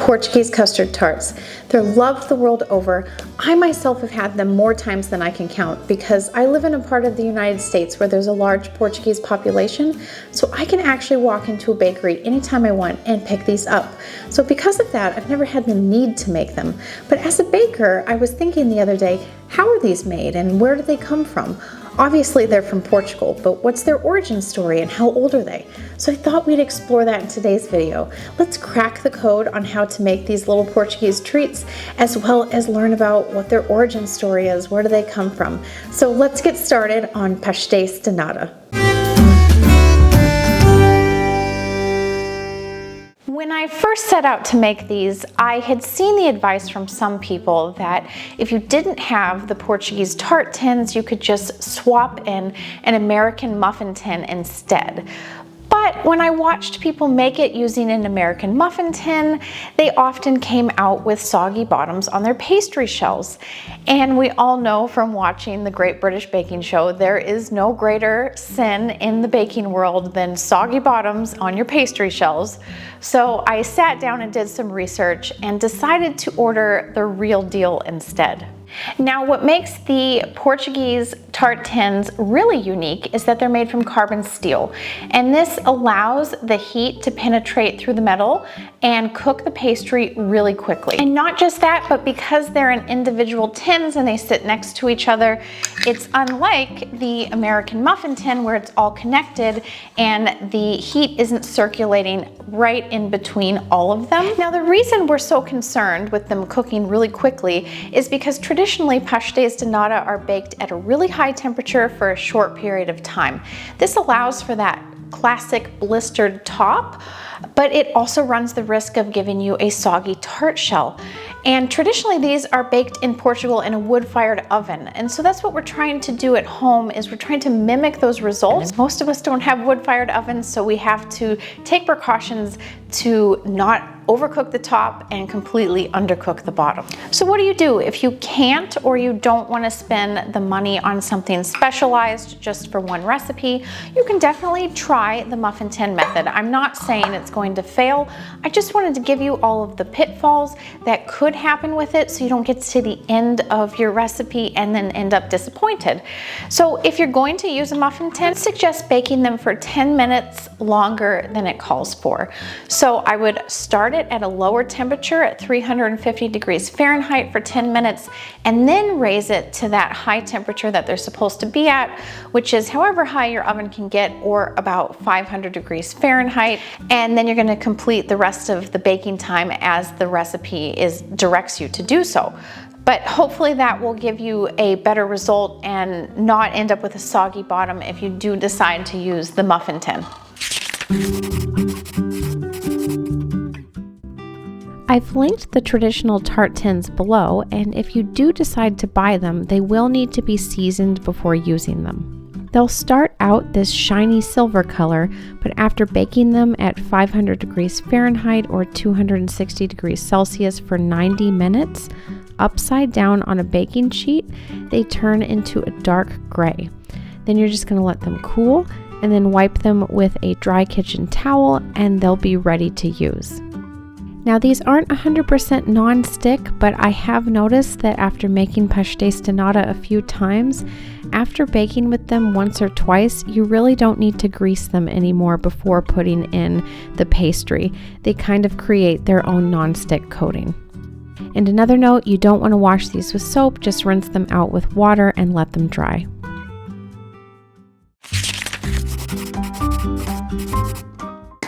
Portuguese custard tarts. They're loved the world over. I myself have had them more times than I can count because I live in a part of the United States where there's a large Portuguese population, so I can actually walk into a bakery anytime I want and pick these up. So because of that, I've never had the need to make them. But as a baker, I was thinking the other day, how are these made and where do they come from? Obviously they're from Portugal, but what's their origin story and how old are they? So I thought we'd explore that in today's video. Let's crack the code on how to make these little Portuguese treats, as well as learn about what their origin story is, where do they come from. So let's get started on Pastéis de Nata. When I first set out to make these, I had seen the advice from some people that if you didn't have the Portuguese tart tins, you could just swap in an American muffin tin instead. But when I watched people make it using an American muffin tin, they often came out with soggy bottoms on their pastry shells. And we all know from watching the Great British Baking Show, there is no greater sin in the baking world than soggy bottoms on your pastry shells. So I sat down and did some research and decided to order the real deal instead. Now, what makes the Portuguese tart tins really unique is that they're made from carbon steel, and this allows the heat to penetrate through the metal and cook the pastry really quickly. And not just that, but because they're in individual tins and they sit next to each other, it's unlike the American muffin tin where it's all connected and the heat isn't circulating right in between all of them. Now, the reason we're so concerned with them cooking really quickly is because traditionally pastéis de nata are baked at a really high temperature for a short period of time. This allows for that classic blistered top, but it also runs the risk of giving you a soggy tart shell. And traditionally these are baked in Portugal in a wood-fired oven. And so that's what we're trying to do at home, is we're trying to mimic those results. Most of us don't have wood-fired ovens, so we have to take precautions to not overcook the top and completely undercook the bottom. So what do you do if you can't or you don't want to spend the money on something specialized just for one recipe? You can definitely try the muffin tin method. I'm not saying it's going to fail. I just wanted to give you all of the pitfalls that could happen with it so you don't get to the end of your recipe and then end up disappointed. So if you're going to use a muffin tin, I suggest baking them for 10 minutes longer than it calls for. So I would start it at a lower temperature at 350 degrees Fahrenheit for 10 minutes and then raise it to that high temperature that they're supposed to be at, which is however high your oven can get, or about 500 degrees Fahrenheit. And then you're going to complete the rest of the baking time as the recipe directs you to do so. But hopefully that will give you a better result and not end up with a soggy bottom if you do decide to use the muffin tin. I've linked the traditional tart tins below, and if you do decide to buy them, they will need to be seasoned before using them. They'll start out this shiny silver color, but after baking them at 500 degrees Fahrenheit or 260 degrees Celsius for 90 minutes, upside down on a baking sheet, they turn into a dark gray. Then you're just going to let them cool and then wipe them with a dry kitchen towel and they'll be ready to use. Now, these aren't 100% non-stick, but I have noticed that after making pastéis de nata a few times, after baking with them once or twice, you really don't need to grease them anymore before putting in the pastry. They kind of create their own non-stick coating. And another note, you don't want to wash these with soap, just rinse them out with water and let them dry.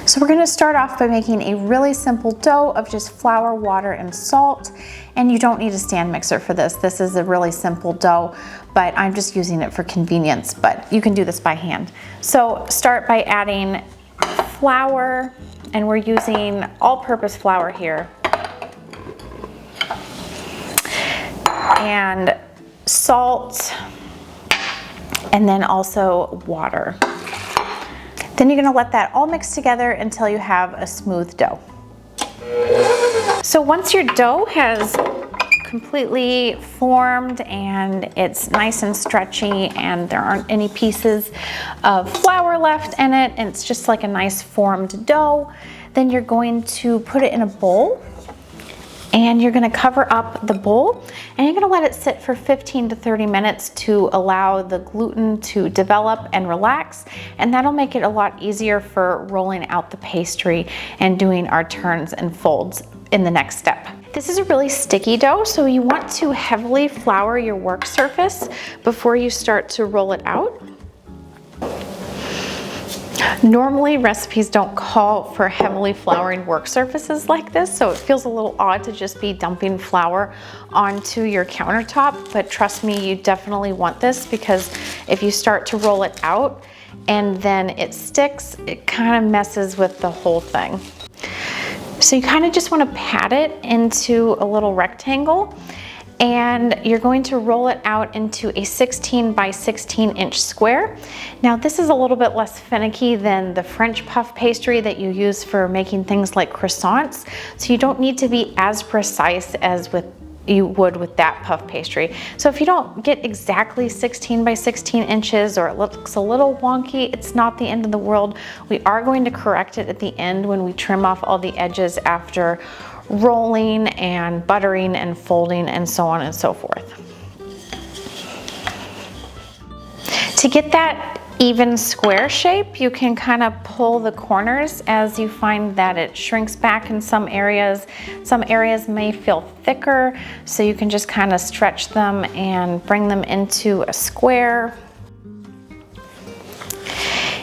So we're going to start off by making a really simple dough of just flour, water, and salt. And you don't need a stand mixer for this. This is a really simple dough, but I'm just using it for convenience, but you can do this by hand. So start by adding flour, and we're using all-purpose flour here. And salt, and then also water. Then you're going to let that all mix together until you have a smooth dough. So once your dough has completely formed and it's nice and stretchy and there aren't any pieces of flour left in it and it's just like a nice formed dough, then you're going to put it in a bowl And you're gonna cover up the bowl and you're gonna let it sit for 15 to 30 minutes to allow the gluten to develop and relax. And that'll make it a lot easier for rolling out the pastry and doing our turns and folds in the next step. This is a really sticky dough, so you want to heavily flour your work surface before you start to roll it out. Normally, recipes don't call for heavily flouring work surfaces like this, so it feels a little odd to just be dumping flour onto your countertop, but trust me, you definitely want this, because if you start to roll it out and then it sticks, it kind of messes with the whole thing. So you kind of just want to pat it into a little rectangle, and you're going to roll it out into a 16 by 16 inch square. Now this is a little bit less finicky than the French puff pastry that you use for making things like croissants, so you don't need to be as precise as you would with that puff pastry. So if you don't get exactly 16 by 16 inches or it looks a little wonky, it's not the end of the world. We are going to correct it at the end when we trim off all the edges after rolling and buttering and folding and so on and so forth. To get that even square shape, you can kind of pull the corners as you find that it shrinks back in some areas. Some areas may feel thicker, so you can just kind of stretch them and bring them into a square.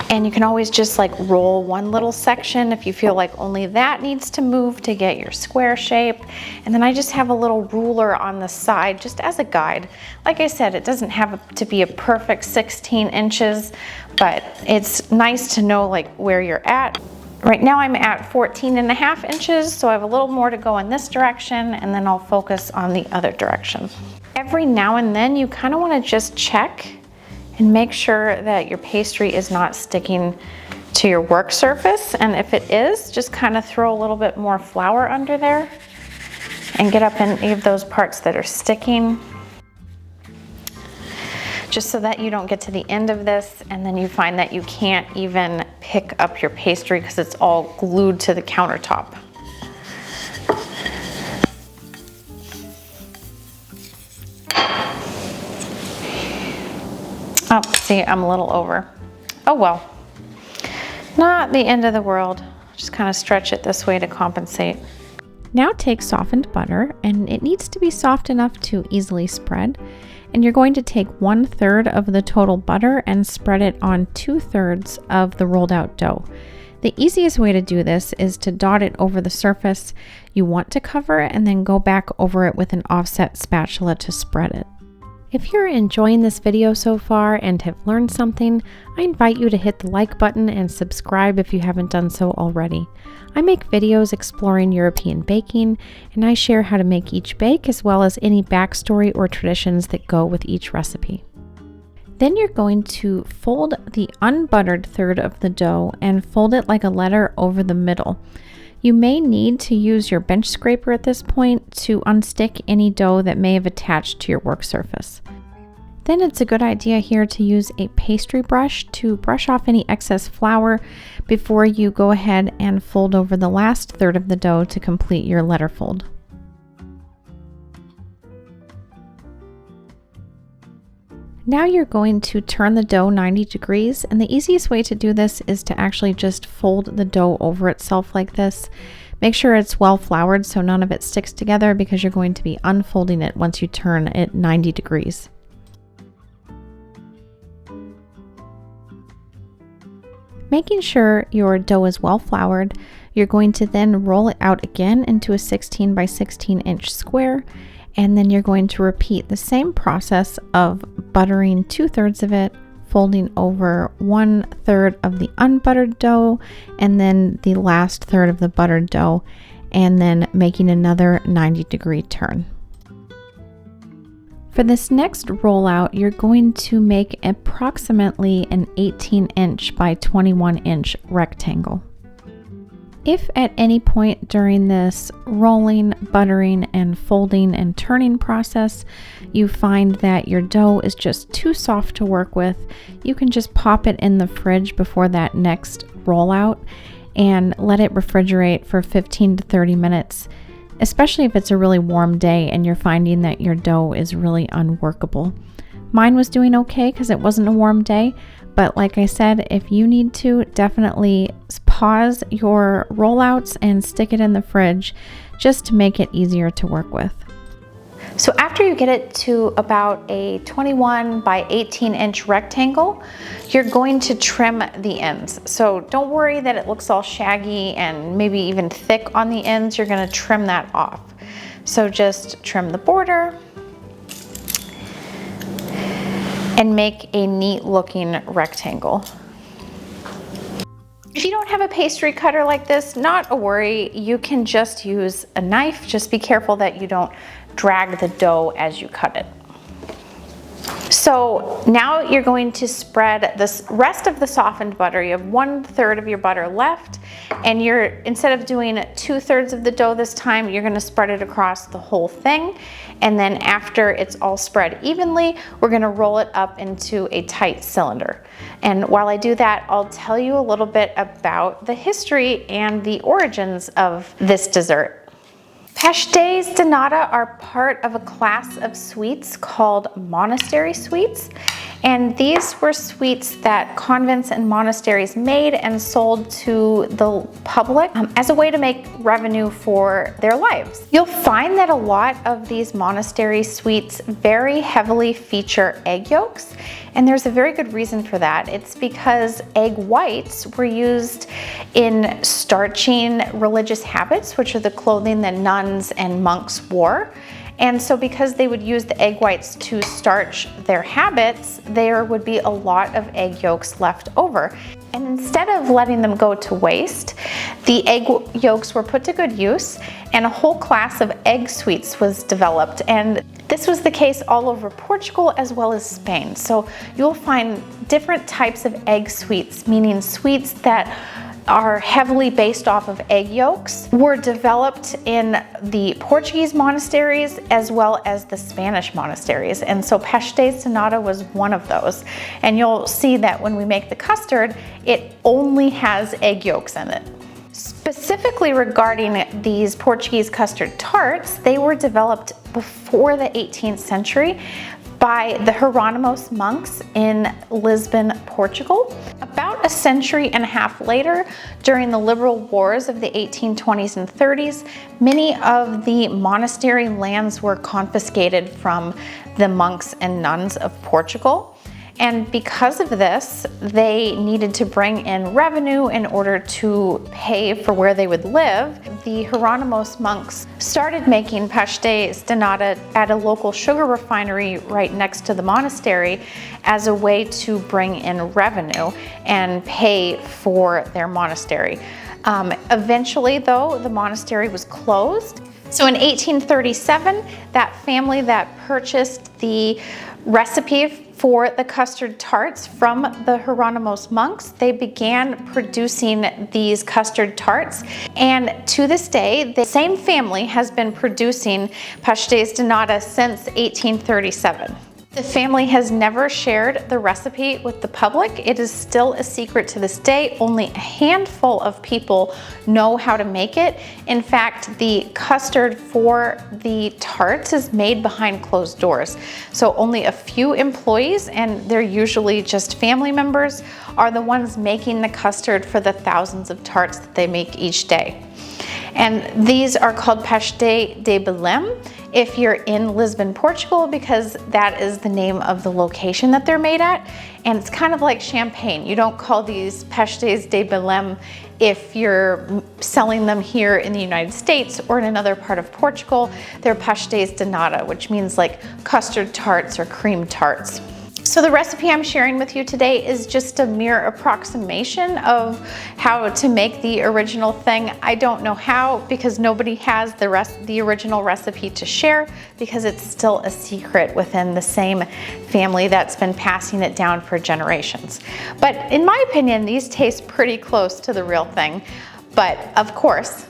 And you can always just like roll one little section if you feel like only that needs to move to get your square shape. And then I just have a little ruler on the side just as a guide. Like I said, it doesn't have to be a perfect 16 inches, but it's nice to know like where you're at. Right now I'm at 14.5 inches, so I have a little more to go in this direction, and then I'll focus on the other direction. Every now and then you kind of want to just check and make sure that your pastry is not sticking to your work surface. And if it is, just kind of throw a little bit more flour under there and get up any of those parts that are sticking, just so that you don't get to the end of this and then you find that you can't even pick up your pastry because it's all glued to the countertop. Oh, see, I'm a little over. Oh well, not the end of the world. Just kind of stretch it this way to compensate. Now take softened butter, and it needs to be soft enough to easily spread. And you're going to take 1/3 of the total butter and spread it on 2/3 of the rolled out dough. The easiest way to do this is to dot it over the surface you want to cover and then go back over it with an offset spatula to spread it. If you're enjoying this video so far and have learned something, I invite you to hit the like button and subscribe if you haven't done so already. I make videos exploring European baking, and I share how to make each bake as well as any backstory or traditions that go with each recipe. Then you're going to fold the unbuttered third of the dough and fold it like a letter over the middle. You may need to use your bench scraper at this point to unstick any dough that may have attached to your work surface. Then it's a good idea here to use a pastry brush to brush off any excess flour before you go ahead and fold over the last third of the dough to complete your letter fold. Now you're going to turn the dough 90 degrees, and the easiest way to do this is to actually just fold the dough over itself like this. Make sure it's well floured so none of it sticks together, because you're going to be unfolding it once you turn it 90 degrees. Making sure your dough is well floured, you're going to then roll it out again into a 16 by 16 inch square. And then you're going to repeat the same process of buttering 2/3 of it, folding over 1/3 of the unbuttered dough, and then the last third of the buttered dough, and then making another 90-degree turn. For this next rollout, you're going to make approximately an 18-inch by 21-inch rectangle. If at any point during this rolling, buttering, and folding and turning process you find that your dough is just too soft to work with, you can just pop it in the fridge before that next rollout and let it refrigerate for 15 to 30 minutes. especially if it's a really warm day and you're finding that your dough is really unworkable. Mine was doing okay because it wasn't a warm day, but like I said, if you need to, definitely pause your rollouts and stick it in the fridge just to make it easier to work with. So after you get it to about a 21 by 18 inch rectangle, you're going to trim the ends. So don't worry that it looks all shaggy and maybe even thick on the ends. You're going to trim that off. So just trim the border and make a neat looking rectangle. If you don't have a pastry cutter like this, not a worry. You can just use a knife. Just be careful that you don't drag the dough as you cut it. So now you're going to spread the rest of the softened butter. You have 1/3 of your butter left, and instead of doing 2/3 of the dough this time, you're going to spread it across the whole thing. And then after it's all spread evenly, we're going to roll it up into a tight cylinder. And while I do that, I'll tell you a little bit about the history and the origins of this dessert. Pastéis de Nata are part of a class of sweets called monastery sweets, and these were sweets that convents and monasteries made and sold to the public as a way to make revenue for their lives. You'll find that a lot of these monastery sweets very heavily feature egg yolks, and there's a very good reason for that. It's because egg whites were used in starching religious habits, which are the clothing that nuns and monks wore. And so because they would use the egg whites to starch their habits, there would be a lot of egg yolks left over. And instead of letting them go to waste, the egg yolks were put to good use and a whole class of egg sweets was developed. And this was the case all over Portugal as well as Spain. So you'll find different types of egg sweets, meaning sweets that are heavily based off of egg yolks, were developed in the Portuguese monasteries as well as the Spanish monasteries. And so Pastéis de Nata was one of those. And you'll see that when we make the custard, it only has egg yolks in it. Specifically regarding these Portuguese custard tarts, they were developed before the 18th century by the Hieronymus monks in Lisbon, Portugal. About a century and a half later, during the liberal wars of the 1820s and 30s, many of the monastery lands were confiscated from the monks and nuns of Portugal. And because of this, they needed to bring in revenue in order to pay for where they would live. The Hieronymus monks started making pastéis de nata at a local sugar refinery right next to the monastery as a way to bring in revenue and pay for their monastery. Eventually, though, the monastery was closed. So in 1837, that family that purchased the recipe for the custard tarts from the Hieronymus monks, they began producing these custard tarts. And to this day, the same family has been producing pastéis de nata since 1837. The family has never shared the recipe with the public. It is still a secret to this day. Only a handful of people know how to make it. In fact, the custard for the tarts is made behind closed doors. So only a few employees, and they're usually just family members, are the ones making the custard for the thousands of tarts that they make each day. And these are called Pastéis de Belém if you're in Lisbon, Portugal, because that is the name of the location that they're made at. And it's kind of like champagne. You don't call these Pastéis de Belém if you're selling them here in the United States or in another part of Portugal. They're Pastéis de Nata, which means like custard tarts or cream tarts. So the recipe I'm sharing with you today is just a mere approximation of how to make the original thing. I don't know how, because nobody has the original recipe to share, because it's still a secret within the same family that's been passing it down for generations. But in my opinion, these taste pretty close to the real thing. But of course,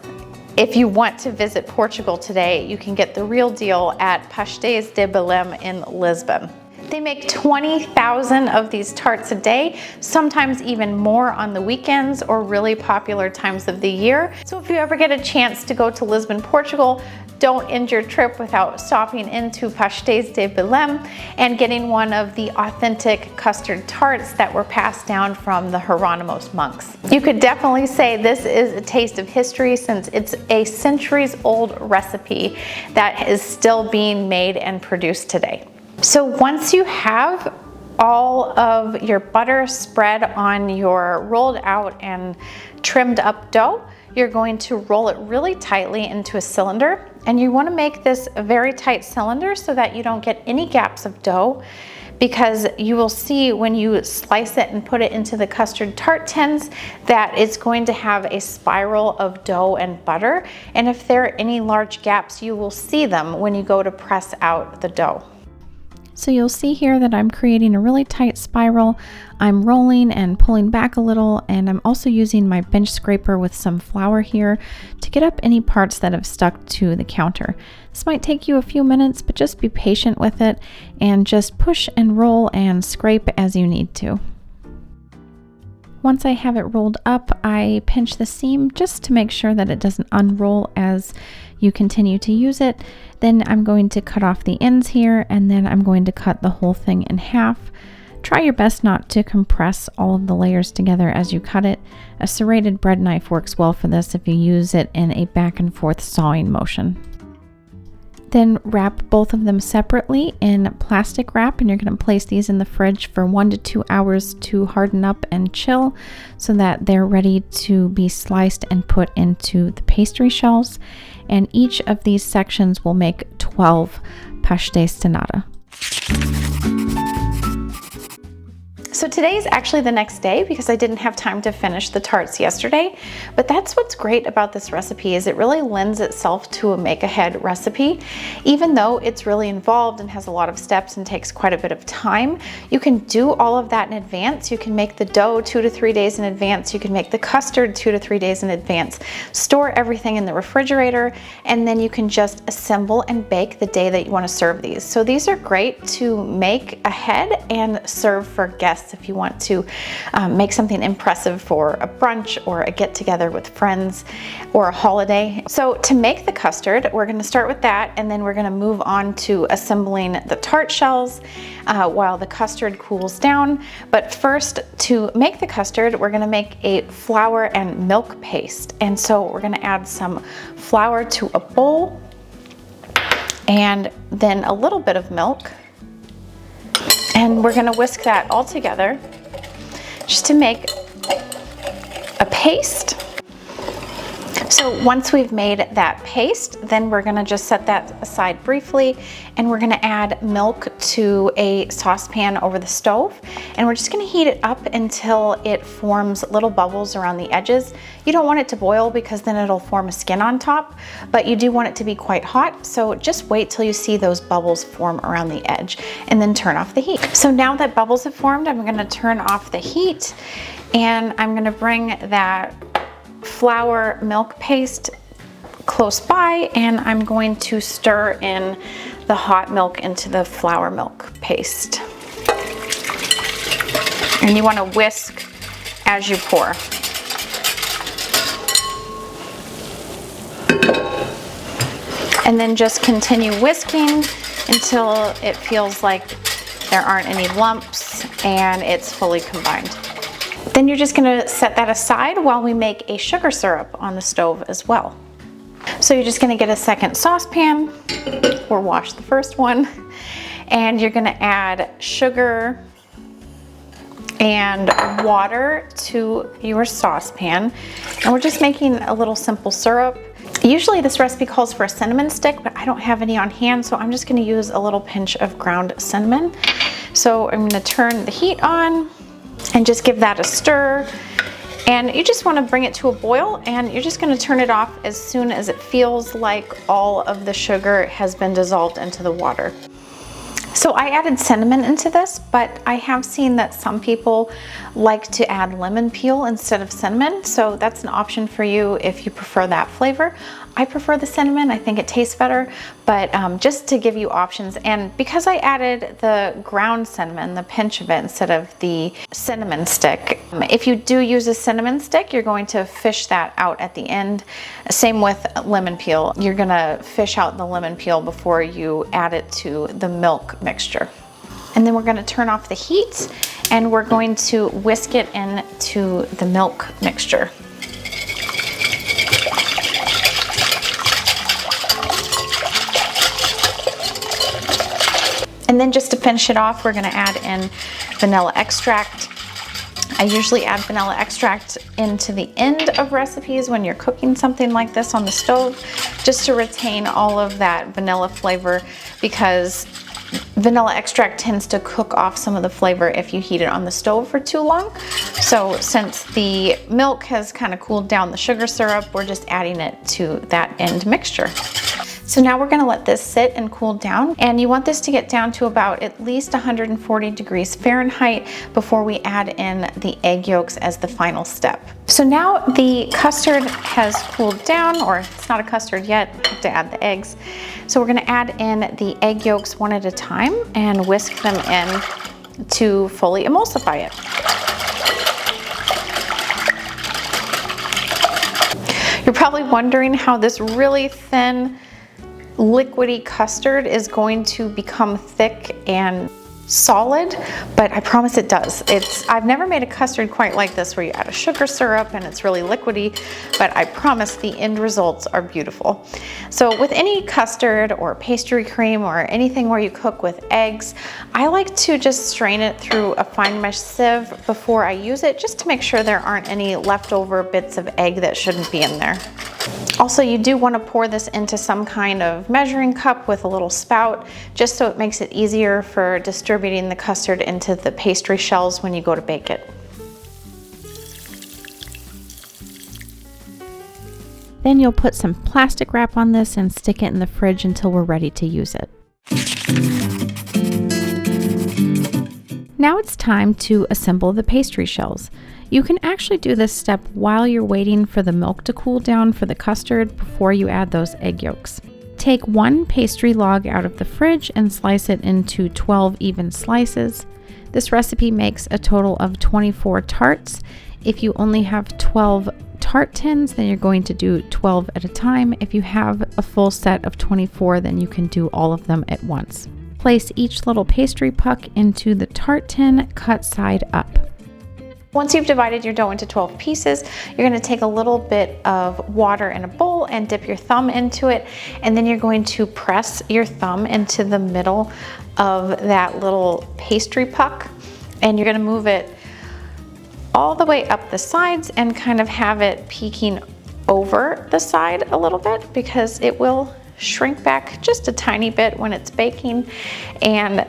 if you want to visit Portugal today, you can get the real deal at Pastéis de Belém in Lisbon. They make 20,000 of these tarts a day, sometimes even more on the weekends or really popular times of the year. So if you ever get a chance to go to Lisbon, Portugal, don't end your trip without stopping into Pastéis de Belém and getting one of the authentic custard tarts that were passed down from the Hieronymus monks. You could definitely say this is a taste of history, since it's a centuries-old recipe that is still being made and produced today. So once you have all of your butter spread on your rolled out and trimmed up dough, you're going to roll it really tightly into a cylinder. And you want to make this a very tight cylinder so that you don't get any gaps of dough, because you will see when you slice it and put it into the custard tart tins that it's going to have a spiral of dough and butter. And if there are any large gaps, you will see them when you go to press out the dough. So you'll see here that I'm creating a really tight spiral. I'm rolling and pulling back a little, and I'm also using my bench scraper with some flour here to get up any parts that have stuck to the counter. This might take you a few minutes, but just be patient with it and just push and roll and scrape as you need to. Once I have it rolled up, I pinch the seam just to make sure that it doesn't unroll as you continue to use it. Then I'm going to cut off the ends here, and then I'm going to cut the whole thing in half. Try your best not to compress all of the layers together as you cut it. A serrated bread knife works well for this if you use it in a back and forth sawing motion. Then wrap both of them separately in plastic wrap, and you're going to place these in the fridge for 1 to 2 hours to harden up and chill so that they're ready to be sliced and put into the pastry shells. And each of these sections will make 12 Pastéis de Nata. So today is actually the next day because I didn't have time to finish the tarts yesterday, but that's what's great about this recipe is it really lends itself to a make-ahead recipe. Even though it's really involved and has a lot of steps and takes quite a bit of time, you can do all of that in advance. You can make the dough 2 to 3 days in advance. You can make the custard 2 to 3 days in advance. Store everything in the refrigerator, and then you can just assemble and bake the day that you want to serve these. So these are great to make ahead and serve for guests if you want to make something impressive for a brunch or a get-together with friends or a holiday. So to make the custard, we're going to start with that, and then we're going to move on to assembling the tart shells while the custard cools down. But first, to make the custard, we're going to make a flour and milk paste. And so we're going to add some flour to a bowl and then a little bit of milk. And we're gonna whisk that all together just to make a paste. So once we've made that paste, then we're gonna just set that aside briefly, and we're gonna add milk to a saucepan over the stove, and we're just gonna heat it up until it forms little bubbles around the edges. You don't want it to boil because then it'll form a skin on top, but you do want it to be quite hot, so just wait till you see those bubbles form around the edge and then turn off the heat. So now that bubbles have formed, I'm gonna turn off the heat, and I'm gonna bring that flour milk paste close by, and I'm going to stir in the hot milk into the flour milk paste. And you want to whisk as you pour. And then just continue whisking until it feels like there aren't any lumps and it's fully combined. Then you're just gonna set that aside while we make a sugar syrup on the stove as well. So you're just gonna get a second saucepan, or wash the first one, and you're gonna add sugar and water to your saucepan. And we're just making a little simple syrup. Usually this recipe calls for a cinnamon stick, but I don't have any on hand, so I'm just gonna use a little pinch of ground cinnamon. So I'm gonna turn the heat on and just give that a stir. And you just want to bring it to a boil, and you're just going to turn it off as soon as it feels like all of the sugar has been dissolved into the water. So I added cinnamon into this, but I have seen that some people like to add lemon peel instead of cinnamon. So that's an option for you if you prefer that flavor. I prefer the cinnamon, I think it tastes better, but just to give you options. And because I added the ground cinnamon, the pinch of it, instead of the cinnamon stick, if you do use a cinnamon stick, you're going to fish that out at the end. Same with lemon peel. You're gonna fish out the lemon peel before you add it to the milk mixture. And then we're gonna turn off the heat and we're going to whisk it into the milk mixture. And then just to finish it off, we're gonna add in vanilla extract. I usually add vanilla extract into the end of recipes when you're cooking something like this on the stove, just to retain all of that vanilla flavor, because vanilla extract tends to cook off some of the flavor if you heat it on the stove for too long. So since the milk has kind of cooled down the sugar syrup, we're just adding it to that end mixture. So now we're gonna let this sit and cool down, and you want this to get down to about at least 140 degrees Fahrenheit before we add in the egg yolks as the final step. So now the custard has cooled down, or it's not a custard yet, I have to add the eggs. So we're gonna add in the egg yolks one at a time and whisk them in to fully emulsify it. You're probably wondering how this really thin, liquidy custard is going to become thick and solid, but I promise it does. I've never made a custard quite like this where you add a sugar syrup and it's really liquidy, but I promise the end results are beautiful. So with any custard or pastry cream or anything where you cook with eggs, I like to just strain it through a fine mesh sieve before I use it, just to make sure there aren't any leftover bits of egg that shouldn't be in there. Also, you do want to pour this into some kind of measuring cup with a little spout, just so it makes it easier for distributing the custard into the pastry shells when you go to bake it. Then you'll put some plastic wrap on this and stick it in the fridge until we're ready to use it. Now it's time to assemble the pastry shells. You can actually do this step while you're waiting for the milk to cool down for the custard before you add those egg yolks. Take one pastry log out of the fridge and slice it into 12 even slices. This recipe makes a total of 24 tarts. If you only have 12 tart tins, then you're going to do 12 at a time. If you have a full set of 24, then you can do all of them at once. Place each little pastry puck into the tart tin, cut side up. Once you've divided your dough into 12 pieces, you're going to take a little bit of water in a bowl and dip your thumb into it, and then you're going to press your thumb into the middle of that little pastry puck, and you're going to move it all the way up the sides and kind of have it peeking over the side a little bit, because it will shrink back just a tiny bit when it's baking, and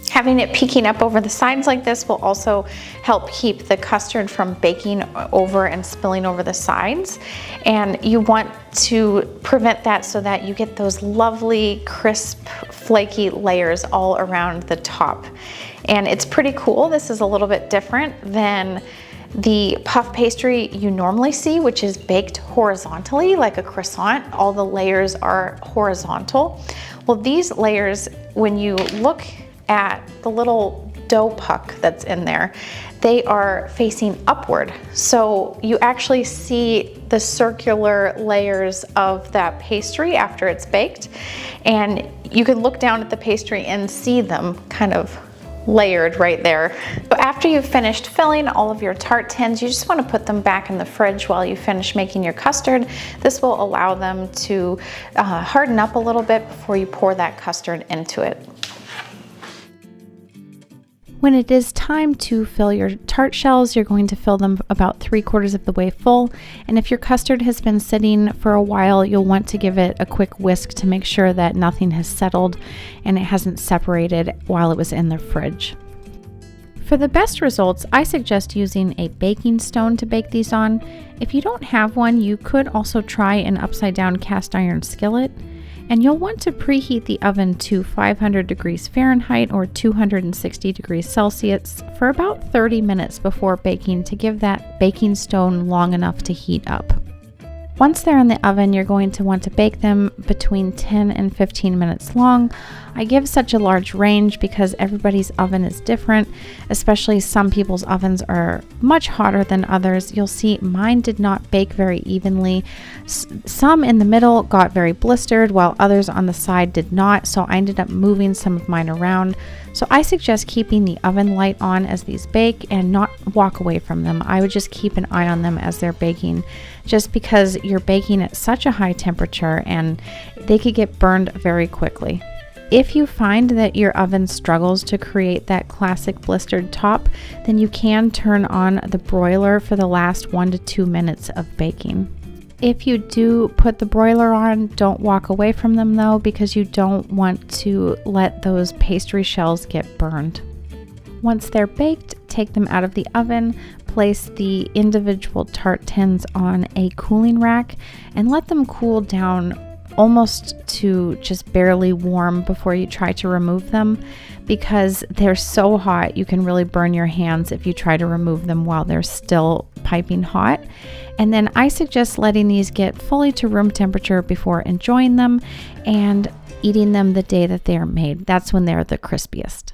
having it peeking up over the sides like this will also help keep the custard from baking over and spilling over the sides. And you want to prevent that so that you get those lovely, crisp, flaky layers all around the top. And it's pretty cool. This is a little bit different than the puff pastry you normally see, which is baked horizontally like a croissant. All the layers are horizontal. Well, these layers, when you look at the little dough puck that's in there, they are facing upward. So you actually see the circular layers of that pastry after it's baked, and you can look down at the pastry and see them kind of layered right there. So after you've finished filling all of your tart tins, you just want to put them back in the fridge while you finish making your custard. This will allow them to harden up a little bit before you pour that custard into it. When it is time to fill your tart shells, you're going to fill them about 3/4 of the way full. And if your custard has been sitting for a while, you'll want to give it a quick whisk to make sure that nothing has settled and it hasn't separated while it was in the fridge. For the best results, I suggest using a baking stone to bake these on. If you don't have one, you could also try an upside down cast iron skillet. And you'll want to preheat the oven to 500 degrees Fahrenheit or 260 degrees Celsius for about 30 minutes before baking to give that baking stone long enough to heat up. Once they're in the oven, you're going to want to bake them between 10 and 15 minutes long. I give such a large range because everybody's oven is different, especially some people's ovens are much hotter than others. You'll see mine did not bake very evenly. Some in the middle got very blistered while others on the side did not, so I ended up moving some of mine around. So I suggest keeping the oven light on as these bake and not walk away from them. I would just keep an eye on them as they're baking, just because you're baking at such a high temperature and they could get burned very quickly. If you find that your oven struggles to create that classic blistered top, then you can turn on the broiler for the last 1 to 2 minutes of baking. If you do put the broiler on, don't walk away from them though, because you don't want to let those pastry shells get burned. Once they're baked, take them out of the oven, place the individual tart tins on a cooling rack, and let them cool down almost to just barely warm before you try to remove them, because they're so hot you can really burn your hands if you try to remove them while they're still piping hot. And then I suggest letting these get fully to room temperature before enjoying them and eating them the day that they are made. That's when they're the crispiest.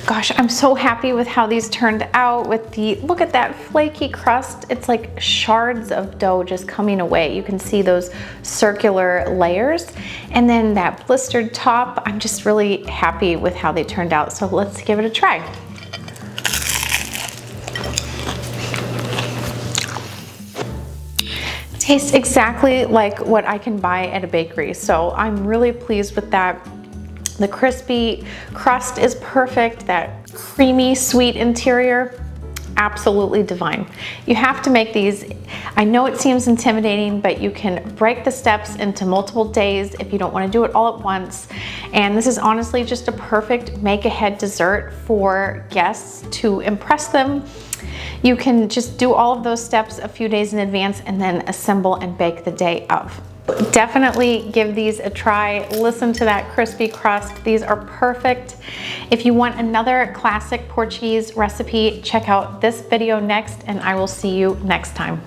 Gosh, I'm so happy with how these turned out with the, look at that flaky crust. It's like shards of dough just coming away. You can see those circular layers. And then that blistered top, I'm just really happy with how they turned out. So let's give it a try. Tastes exactly like what I can buy at a bakery. So I'm really pleased with that. The crispy crust is perfect. That creamy, sweet interior, absolutely divine. You have to make these. I know it seems intimidating, but you can break the steps into multiple days if you don't want to do it all at once. And this is honestly just a perfect make-ahead dessert for guests to impress them. You can just do all of those steps a few days in advance and then assemble and bake the day of. Definitely give these a try. Listen to that crispy crust. These are perfect. If you want another classic Portuguese recipe, check out this video next, and I will see you next time.